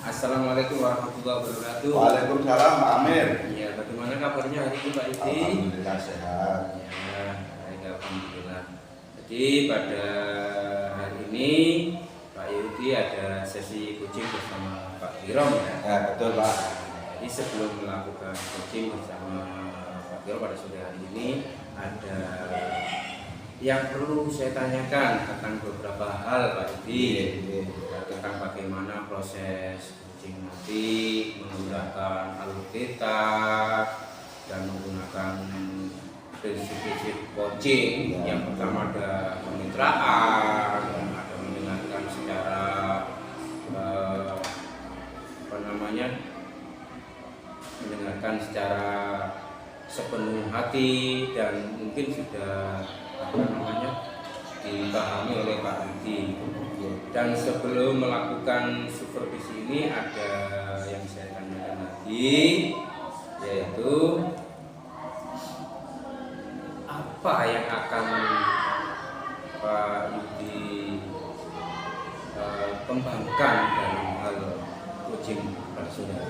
Assalamualaikum warahmatullahi wabarakatuh. Waalaikumsalam Pak Amir. Ya, bagaimana kabarnya hari ini Pak Yudi? Alhamdulillah sehat. Ya, baik, alhamdulillah. Jadi pada hari ini Pak Yudi ada sesi coaching bersama Pak Kirom ya. Ya betul Pak. Jadi sebelum melakukan coaching bersama Pak Kirom pada sore hari ini ada yang perlu saya tanyakan tentang beberapa hal Pak Yudi. Tentang bagaimana proses coaching nanti menggunakan alur theta dan menggunakan prinsip-prinsip coaching. Yang pertama ada kemitraan, ada mendengarkan secara mendengarkan secara sepenuh hati dan mungkin sudah dipahami oleh Pak Yudi. Dan sebelum melakukan supervisi ini ada yang saya tanyakan lagi, yaitu apa yang akan Pak Yudi kembangkan dalam hal coaching pada saudara.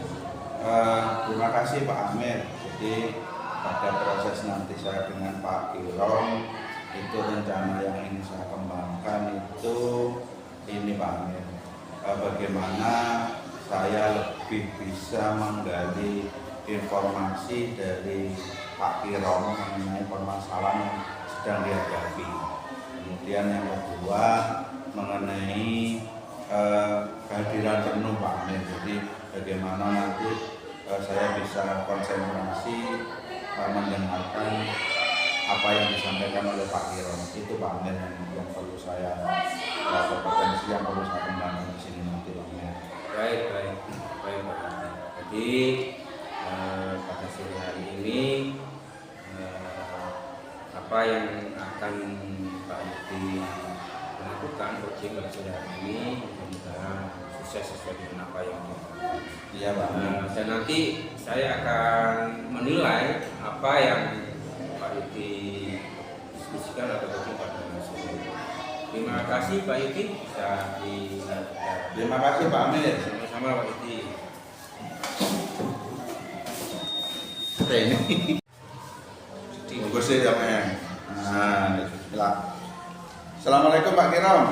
Terima kasih Pak Amir. Jadi pada proses nanti saya dengan Pak Kirom itu rencana yang ingin saya kembangkan itu ini Pak Amir, bagaimana saya lebih bisa menggali informasi dari Pak Kirom mengenai permasalahan yang sedang dihadapi. Kemudian yang kedua mengenai kehadiran penuh Pak Amir. Jadi bagaimana nanti saya bisa konsentrasi mendengarkan apa yang disampaikan oleh Pak Kirom. Itu Pak Amir yang perlu saya kompetensi yang perlu saya kembangkan di sini nanti Pak Amir. Baik Pak Yudi. Jadi pada sore hari ini apa yang akan Pak Yudi lakukan coaching pada sore hari ini mudah-mudahan sukses sesuai dengan apa yang Iya Pak Amir. Dan nanti saya akan menilai apa yang Pak Yudi diskusikan atau coaching pada sore hari ini. Terima kasih Pak Yudi. Terima kasih Pak Amir. Sama-sama Pak Yudi. Ini bungkusnya jamnya. Nah, bismillah. Assalamualaikum Pak Kirom.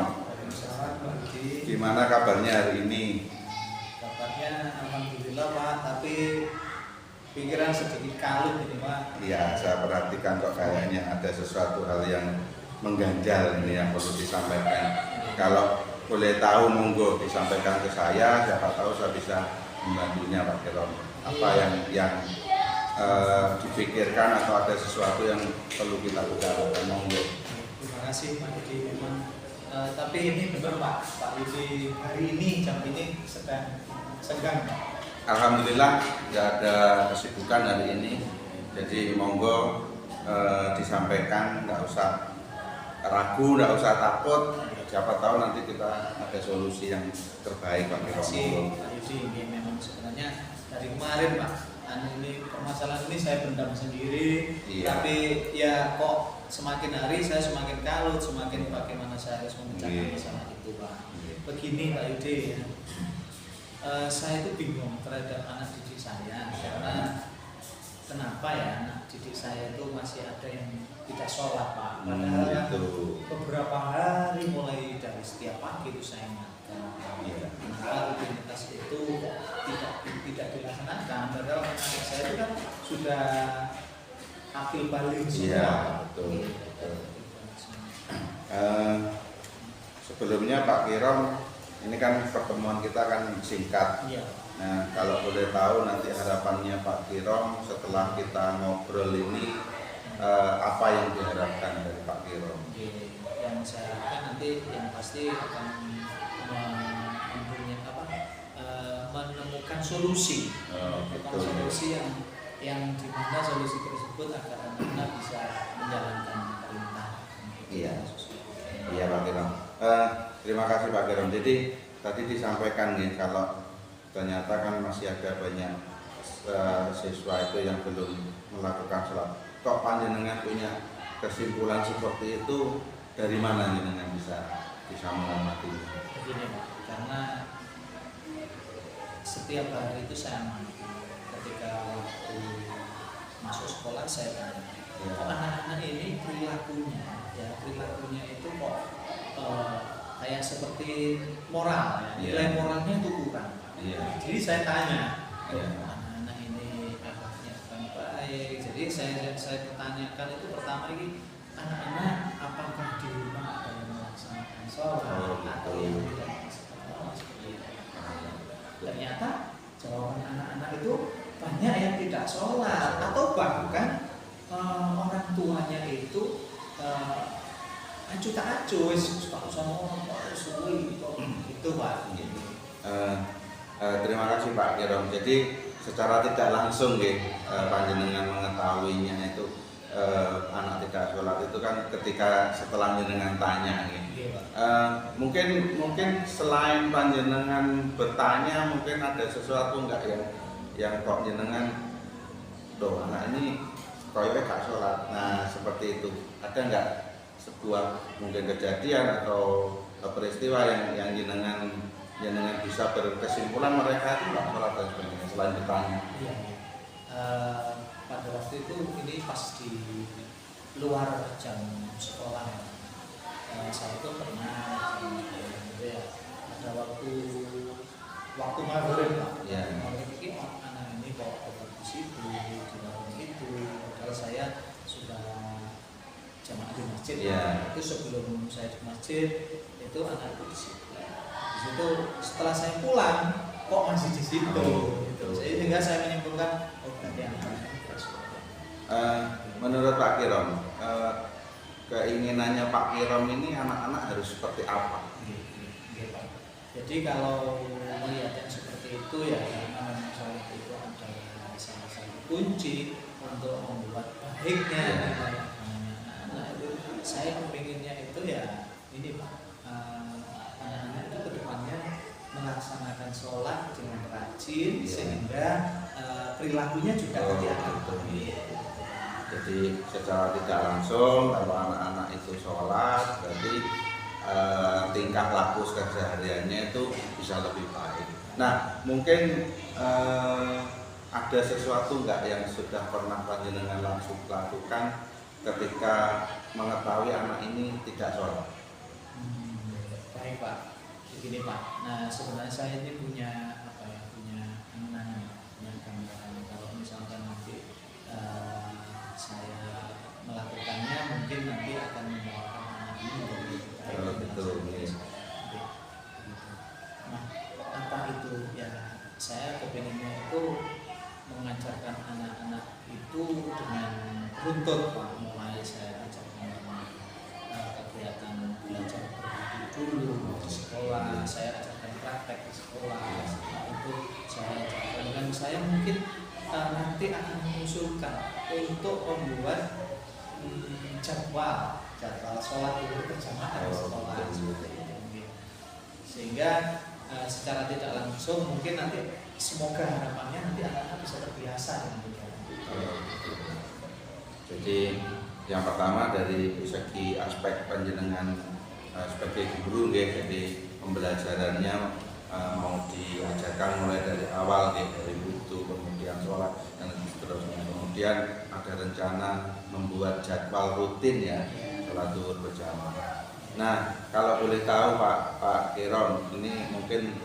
Gimana kabarnya hari ini? Kabarnya alhamdulillah Pak, tapi pikiran sedikit kalut ini Pak. Iya, saya perhatikan kok kayaknya ada sesuatu hal yang mengganjal ini yang perlu disampaikan. Kalau boleh tahu monggo disampaikan ke saya, siapa tahu saya bisa membantunya Pak Kirom. Apa yang dipikirkan atau ada sesuatu yang perlu kita bicarakan, monggo. Terima kasih Pak Yudi memang. Tapi ini benar Pak Yudi hari ini jam ini sedang senggang Pak. Alhamdulillah tidak ada kesibukan hari ini, jadi monggo disampaikan, nggak usah ragu, nggak usah takut. Siapa tahu nanti kita ada solusi yang terbaik Pak Terima kasih Pak Yudi. Ini memang sebenarnya dari kemarin Pak, ini permasalahan ini saya pendam sendiri. Iya. Tapi ya kok semakin hari saya semakin kalut, semakin bagaimana saya harus memecahkan masalah itu Pak. Begini Pak Yudi ya. Saya itu bingung terhadap anak didik saya karena kenapa ya anak didik saya itu masih ada yang tidak sholat Pak. Padahal kan beberapa hari mulai dari setiap pagi itu saya ingatkan. Kenapa rutinitas itu tidak dilaksanakan? Padahal anak saya itu kan sudah akil balik semua. Iya, betul. Sebelumnya Pak Kirom, ini kan pertemuan kita kan singkat. Iya. Nah, kalau boleh tahu nanti harapannya Pak Kirom setelah kita ngobrol ini apa yang diharapkan dari Pak Kirom? Yang saya harapkan nanti yang pasti akan menemukan solusi, menemukan solusi yang dimana solusi tersebut agar anak-anak bisa menjalankan perintah. Iya, iya Pak Kirom. Terima kasih Pak Kirom. Jadi tadi disampaikan nih kalau ternyata kan masih ada banyak siswa itu yang belum melakukan sholat. Kok panjenengan punya kesimpulan seperti itu, dari mana jenengan bisa mengamati? Begini Pak, karena setiap hari itu saya amati. Ketika waktu masuk sekolah saya tanya, kok anak-anak ini perilakunya itu kok kayak seperti moral ya, nilai moralnya itu kurang. Jadi saya tanya, anak-anak ini akhlaknya kurang baik. Jadi saya pertanyakan itu pertama ini, anak-anak apakah di rumah ada yang melaksanakan sholat atau yang tidak melaksanakan seperti itu. Ternyata jawaban anak-anak itu banyak yang tidak sholat atau bahkan orang tuanya itu acuh tak acuh, suka sama suwi itu Pak. Terima kasih Pak Kirom. Jadi secara tidak langsung panjenengan mengetahuinya itu anak tidak sholat itu kan ketika setelah jenengan tanya mungkin selain panjenengan bertanya mungkin ada sesuatu enggak yang kok jenengan anak ini koyoknya gak sholat. Nah seperti itu ada enggak sebuah mungkin kejadian atau peristiwa yang jenengan bisa berkesimpulan mereka itu nggak sholat dan sebagainya selain bertanya? Pada waktu itu ini pas di luar jam sekolah, saya itu pernah ada waktu maghrib Pak. Maghrib ini anak ini kok di situ di warung itu, padahal saya sudah jamaah di masjid. Itu sebelum saya di masjid itu anak itu di situ. Di situ setelah saya pulang kok masih di situ. Sehingga saya menyimpulkan berarti anak-anak. Menurut Pak Kirom, keinginannya Pak Kirom ini anak-anak harus seperti apa? Jadi kalau melihat yang seperti itu ya memang sholat itu adalah salah satu kunci untuk membuat baiknya anak-anak itu. Saya kepinginnya itu ya ini Pak, anak-anak itu kedepannya melaksanakan sholat dengan rajin sehingga perilakunya juga terjaga. Jadi secara tidak langsung kalau anak-anak itu sholat berarti tingkah laku kesehariannya itu bisa lebih baik. Nah mungkin ada sesuatu nggak yang sudah pernah panjenengan langsung lakukan ketika mengetahui anak ini tidak sholat? Baik Pak, begini Pak. Nah sebenarnya saya ini punya angan-angan yang kalau misalkan nanti saya melakukannya mungkin nanti akan membawakan anak ini menjadi betul. Nah apa itu ya, saya kepinginnya itu mengajarkan anak-anak itu dengan runtut Pak. Mulai saya ajarkan kegiatan belajar berbudi dulu di sekolah, saya ajarkan praktek di sekolah. Setelah itu saya ajarkan dan saya mungkin nanti akan mengusulkan untuk membuat jadwal sholat itu berjamaah di sekolah seperti itu. Sehingga secara tidak langsung mungkin nanti semoga harapannya nanti anak-anak bisa terbiasa dengan kegiatan itu. Jadi yang pertama dari segi aspek panjenengan sebagai guru jadi pembelajarannya mau diajarkan mulai dari awal dari wudu, kemudian sholat dan seterusnya. Kemudian ada rencana membuat jadwal rutin ya sholat zuhur berjamaah. Nah kalau boleh tahu Pak Kirom, ini mungkin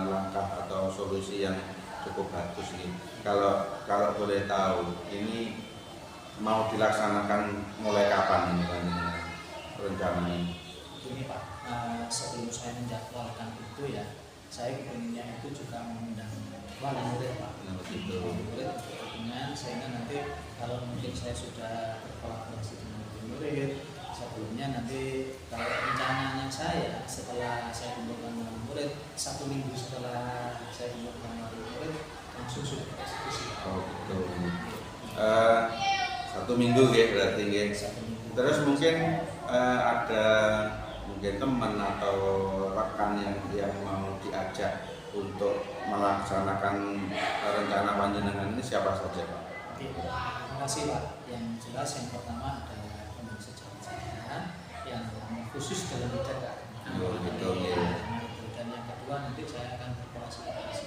langkah atau solusi yang cukup bagus nih. Kalau boleh tahu ini mau dilaksanakan mulai kapan ini rencananya? Ini Pak, sebelum saya menjadwalkan itu ya, saya inginnya itu juga mengundang wali murid Pak. Wali murid dengan sehingga nanti kalau mungkin saya sudah berkolaborasi dengan wali murid, sebelumnya nanti kalau rencananya saya setelah saya kumpulkan wali murid 1 minggu setelah saya kumpulkan wali murid langsung sudah eksekusi. Gitu. 1 minggu ya berarti ya. Terus mungkin ada mungkin teman atau rekan yang mau diajak untuk melaksanakan rencana panjenengan ini siapa saja Pak? Terima kasih Pak. Yang jelas yang pertama ada teman sejawat saya yang khusus dalam bidang keagamaan. Gitu ya. Dan yang kedua nanti saya akan berkolaborasi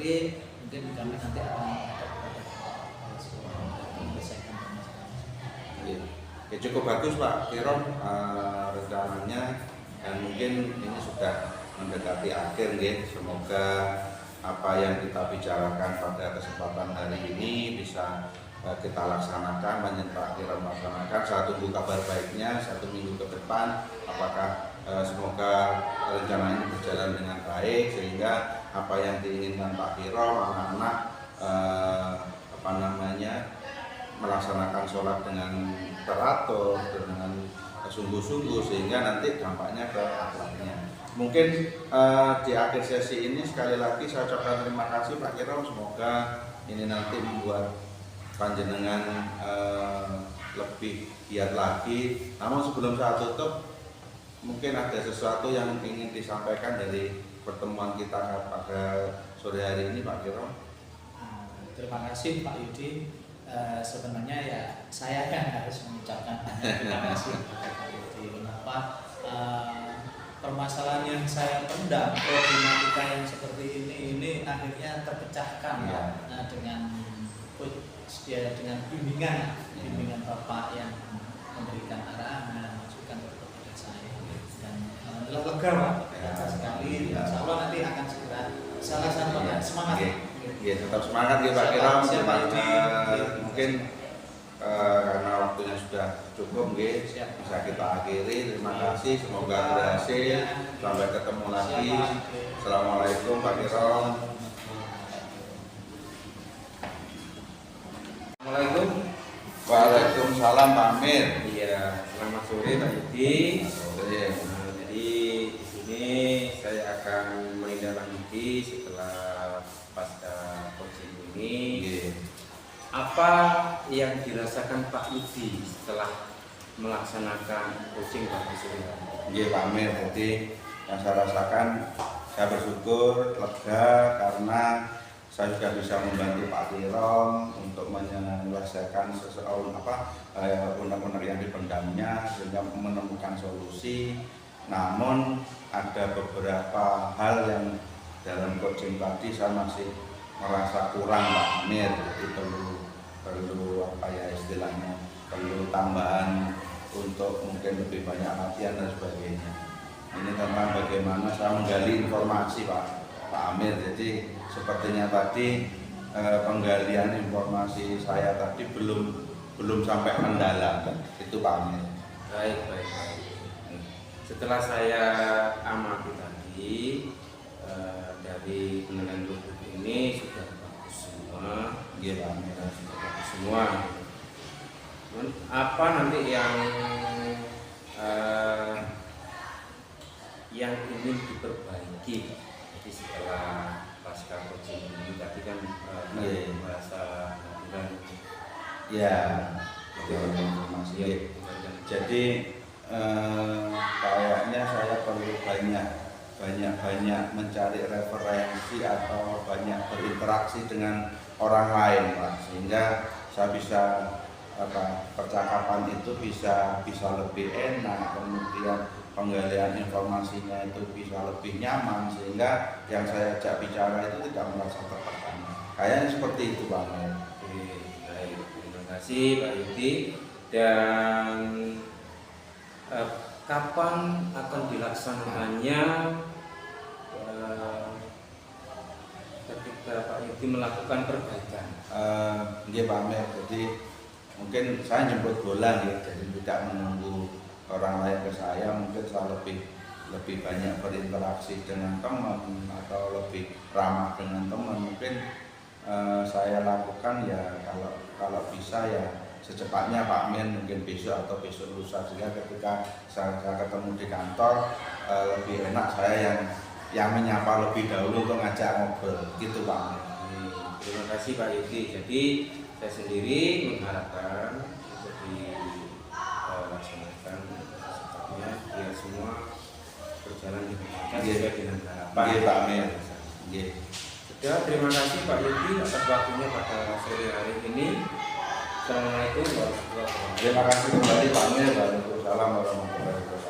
nanti mungkin kami nanti akan menghadap kepada menyelesaikan permasalahan. Iya. Ya, cukup bagus Pak Kirom rencananya, dan mungkin ini sudah mendekati akhir ya. Semoga apa yang kita bicarakan pada kesempatan hari ini bisa kita laksanakan, Pak Kirom laksanakan. Saya tunggu kabar baiknya 1 minggu ke depan, apakah semoga rencana ini berjalan dengan baik sehingga apa yang diinginkan Pak Kirom, anak-anak melaksanakan sholat dengan teratur, dengan sungguh-sungguh, sehingga nanti dampaknya ke akhlaknya. Mungkin di akhir sesi ini sekali lagi saya ucapkan terima kasih Pak Kirom, semoga ini nanti membuat panjenengan lebih giat lagi. Namun sebelum saya tutup, mungkin ada sesuatu yang ingin disampaikan dari pertemuan kita pada sore hari ini Pak Kirom. Terima kasih Pak Yudi. Sebenarnya ya saya yang harus mengucapkan terima kasih kepada Pak Yudi. Kenapa permasalahan yang saya pendam, problematika yang seperti ini akhirnya terpecahkan dengan bimbingan Bapak yang memberikan arahan, masukan kepada saya, dan lega Pak, lega sekali. Insya Allah nanti akan segera salah satu semangat. Ya, tetap semangat ya Pak Kirom. Mungkin karena waktunya sudah cukup, bisa kita akhiri. Terima kasih, semoga berhasil. Sampai ketemu lagi. Assalamualaikum Pak Kirom. Assalamualaikum. Waalaikumsalam Pak Amir. Iya, selamat sore Pak Yudi. Sore. Jadi di sini saya akan menindaklanjuti setelah pasca coaching ini. Apa yang dirasakan Pak Yudi setelah melaksanakan coaching pada sore hari? Iya Pak Amir. Jadi yang saya rasakan, saya bersyukur, lega karena saya juga bisa membantu Pak Kirom untuk menyelesaikan undang-undang yang dipendamnya sehingga menemukan solusi. Namun ada beberapa hal yang dalam coaching tadi saya masih merasa kurang Pak Amir. Jadi perlu istilahnya perlu tambahan untuk mungkin lebih banyak latihan dan sebagainya. Ini tentang bagaimana saya menggali informasi Pak Amir. Jadi sepertinya tadi penggalian informasi saya tadi belum sampai mendalam, itu Pak Amir. Baik. Setelah saya amati tadi dari penilaian produk ini sudah bagus semua, Iya Pak Amir. sudah bagus semua. Apa nanti yang ingin diperbaiki? Jadi setelah pasca coaching ini tadi kan merasa hadiran informasi. Jadi kayaknya saya perlu banyak mencari referensi atau banyak berinteraksi dengan orang lain Pak, sehingga saya bisa percakapan itu bisa lebih enak, kemudian penggalian informasinya itu bisa lebih nyaman, sehingga yang saya ajak bicara itu tidak merasa tertekan. Kayaknya seperti itu Pak. Baik, terima kasih Pak Yudi. Dan kapan akan dilaksanakannya ketika Pak Yudi melakukan perbaikan? Iya Pak Amir. Jadi mungkin saya jemput bola ya, jadi tidak menunggu orang lain ke saya. Mungkin saya lebih banyak berinteraksi dengan teman atau lebih ramah dengan teman. Mungkin saya lakukan ya kalau bisa ya secepatnya Pak Min, mungkin besok atau besok lusa, sehingga ketika saya ketemu di kantor lebih enak saya yang menyapa lebih dahulu untuk ngajak ngobrol gitu Pak Min. Terima kasih Pak Yudi. Jadi saya sendiri mengharapkan untuk dilaksanakan secepatnya biar semua berjalan dengan lancar sesuai dengan harapan. Iya Pak Min. Iya. Sudah, terima kasih Pak Yudi atas waktunya pada sore hari ini. Assalamualaikum warahmatullahi wabarakatuh. Terima kasih kembali Pak Min. Waalaikumsalam warahmatullahi wabarakatuh.